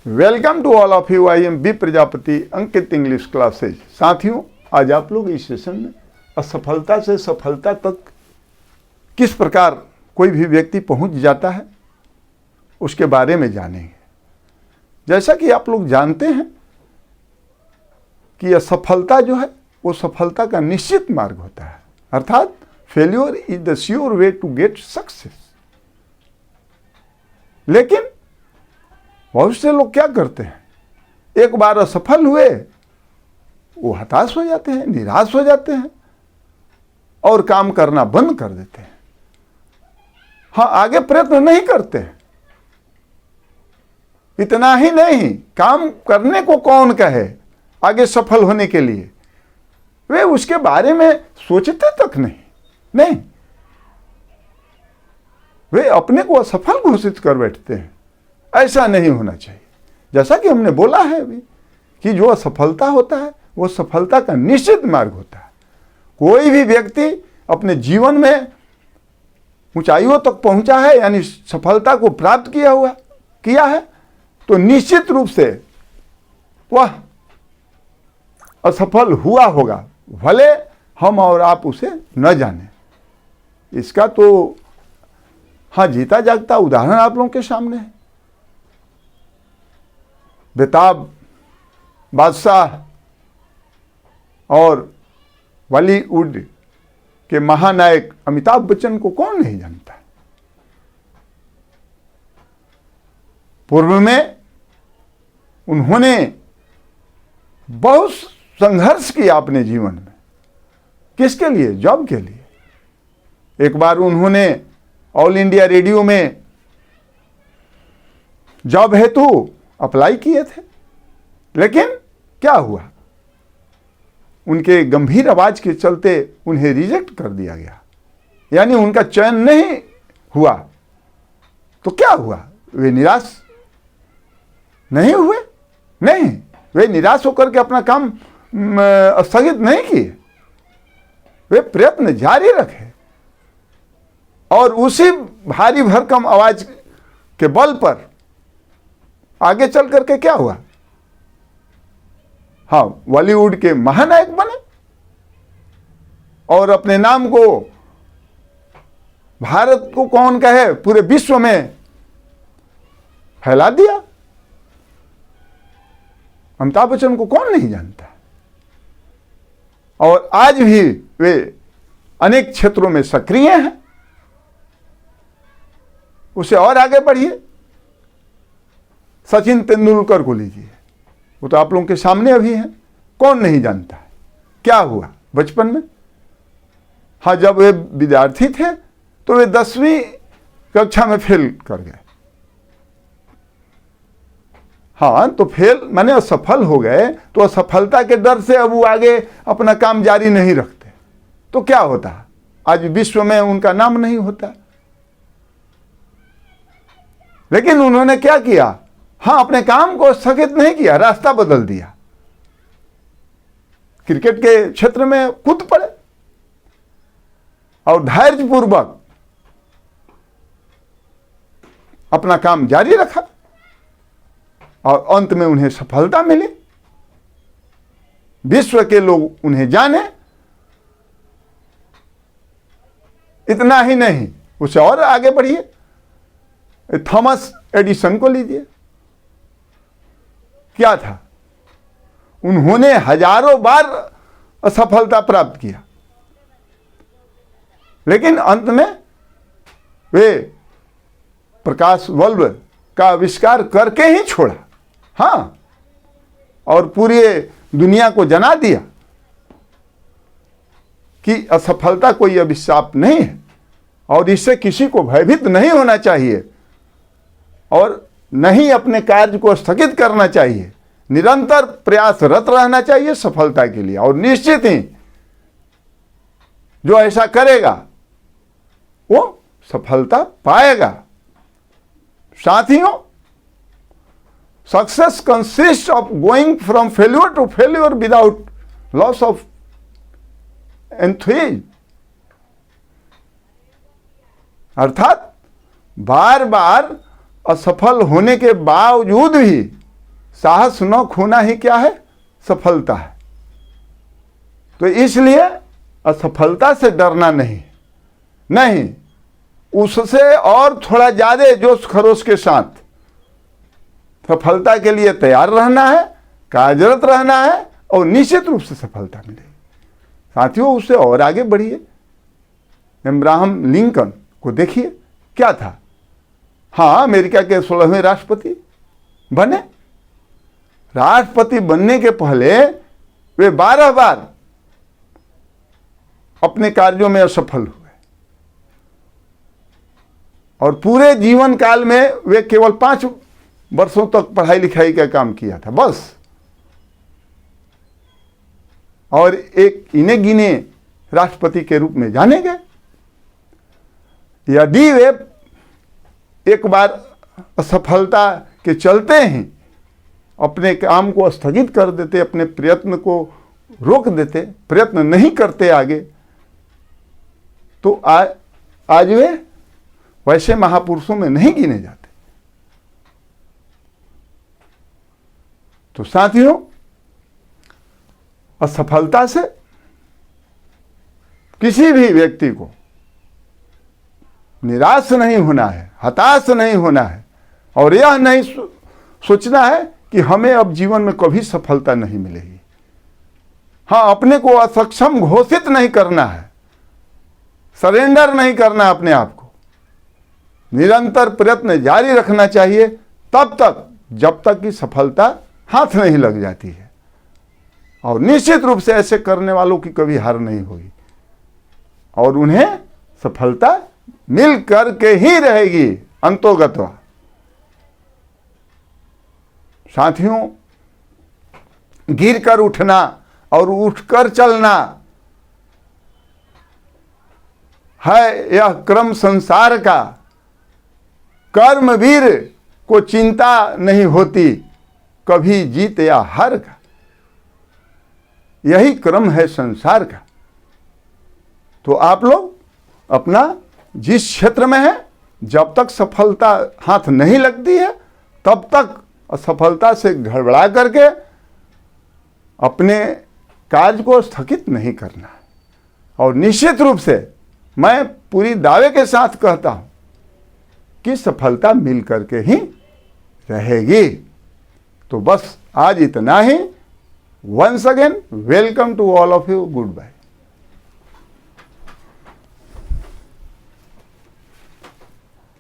Welcome to all of you. I am B Prajapati, Ankit English classes. साथियों, आज आप लोग इस सेशन में असफलता से सफलता तक किस प्रकार कोई भी व्यक्ति पहुंच जाता है उसके बारे में जानेंगे। जैसा कि आप लोग जानते हैं कि असफलता जो है वो सफलता का निश्चित मार्ग होता है, अर्थात failure is the sure way to get success. लेकिन बहुत से लोग क्या करते हैं, एक बार असफल हुए वो हताश हो जाते हैं, निराश हो जाते हैं और काम करना बंद कर देते हैं। हाँ, आगे प्रयत्न नहीं करते हैं। इतना ही नहीं, काम करने को कौन कहे आगे सफल होने के लिए, वे उसके बारे में सोचते तक नहीं, वे अपने को असफल घोषित कर बैठते हैं। ऐसा नहीं होना चाहिए। जैसा कि हमने बोला है अभी कि जो असफलता होता है वो सफलता का निश्चित मार्ग होता है। कोई भी व्यक्ति अपने जीवन में ऊंचाइयों तक पहुंचा है, यानी सफलता को प्राप्त किया है, तो निश्चित रूप से वह असफल हुआ होगा, भले हम और आप उसे न जाने। इसका तो हाँ जीता जागता उदाहरण आप लोगों के सामने है। बेताब बादशाह और बॉलीवुड के महानायक अमिताभ बच्चन को कौन नहीं जानता। पूर्व में उन्होंने बहुत संघर्ष किया अपने जीवन में। किसके लिए? जॉब के लिए। एक बार उन्होंने ऑल इंडिया रेडियो में जॉब हेतु अप्लाई किए थे, लेकिन क्या हुआ, उनके गंभीर आवाज के चलते उन्हें रिजेक्ट कर दिया गया, यानी उनका चयन नहीं हुआ। तो क्या हुआ, वे निराश नहीं हुए? नहीं, वे निराश होकर के अपना काम स्थगित नहीं किए, वे प्रयत्न जारी रखे और उसी भारी भरकम आवाज के बल पर आगे चल करके क्या हुआ, हाँ, बॉलीवुड के महानायक बने और अपने नाम को भारत को कौन कहे पूरे विश्व में फैला दिया। अमिताभ बच्चन को कौन नहीं जानता। और आज भी वे अनेक क्षेत्रों में सक्रिय हैं। उसे और आगे बढ़िए, सचिन तेंदुलकर को लीजिए, वो तो आप लोगों के सामने अभी है, कौन नहीं जानता है। क्या हुआ बचपन में, हाँ, जब वे विद्यार्थी थे तो वे 10वीं कक्षा में फेल कर गए। हाँ, तो फेल माने असफल हो गए, तो असफलता के डर से अब वो आगे अपना काम जारी नहीं रखते, तो क्या होता, आज विश्व में उनका नाम नहीं होता। लेकिन उन्होंने क्या किया, हाँ, अपने काम को स्थगित नहीं किया, रास्ता बदल दिया, क्रिकेट के क्षेत्र में कूद पड़े और धैर्यपूर्वक अपना काम जारी रखा और अंत में उन्हें सफलता मिली। विश्व के लोग उन्हें जाने। इतना ही नहीं, उसे और आगे बढ़िए, थॉमस एडिसन को लीजिए। क्या था, उन्होंने हजारों बार असफलता प्राप्त किया, लेकिन अंत में वे प्रकाश बल्ब का आविष्कार करके ही छोड़ा। हाँ, और पूरी दुनिया को जना दिया कि असफलता कोई अभिशाप नहीं है और इससे किसी को भयभीत नहीं होना चाहिए और नहीं अपने कार्य को स्थगित करना चाहिए। निरंतर प्रयासरत रहना चाहिए सफलता के लिए, और निश्चित ही जो ऐसा करेगा वो सफलता पाएगा। साथियों, success consist of going from failure to failure without loss of enthusiasm, अर्थात बार बार असफल होने के बावजूद भी साहस न खोना ही क्या है? सफलता है। तो इसलिए असफलता से डरना नहीं, उससे और थोड़ा ज्यादा जोश खरोश के साथ सफलता के लिए तैयार रहना है, कार्यरत रहना है, और निश्चित रूप से सफलता मिलेगी। साथियों, उससे और आगे बढ़िए। अब्राहम लिंकन को देखिए, क्या था? हाँ, अमेरिका के 16वें राष्ट्रपति बने। राष्ट्रपति बनने के पहले वे 12 बार अपने कार्यों में असफल हुए, और पूरे जीवन काल में वे केवल 5 वर्षों तक पढ़ाई लिखाई का काम किया था, बस। और एक इन्हें गिने राष्ट्रपति के रूप में जाने गए। यदि वे एक बार असफलता के चलते ही अपने काम को स्थगित कर देते, अपने प्रयत्न को रोक देते, प्रयत्न नहीं करते आगे, तो आज वे वैसे महापुरुषों में नहीं गिने जाते। तो साथियों, असफलता से किसी भी व्यक्ति को निराश नहीं होना है, हताश नहीं होना है, और यह नहीं सोचना है कि हमें अब जीवन में कभी सफलता नहीं मिलेगी। हाँ, अपने को असक्षम घोषित नहीं करना है, सरेंडर नहीं करना अपने आप को। निरंतर प्रयत्न जारी रखना चाहिए, तब तक जब तक कि सफलता हाथ नहीं लग जाती है। और निश्चित रूप से ऐसे करने वालों की कभी हार नहीं होगी, और उन्हें सफलता मिल करके ही रहेगी अंतोगत्वा। साथियों, गिर कर उठना और उठकर चलना है यह क्रम संसार का। कर्मवीर को चिंता नहीं होती कभी जीत या हार का, यही क्रम है संसार का। तो आप लोग अपना जिस क्षेत्र में है, जब तक सफलता हाथ नहीं लगती है, तब तक असफलता से घबरा करके अपने कार्य को स्थगित नहीं करना है। और निश्चित रूप से मैं पूरी दावे के साथ कहता हूं कि सफलता मिल करके ही रहेगी। तो बस आज इतना ही। Once again welcome to all of you, good bye.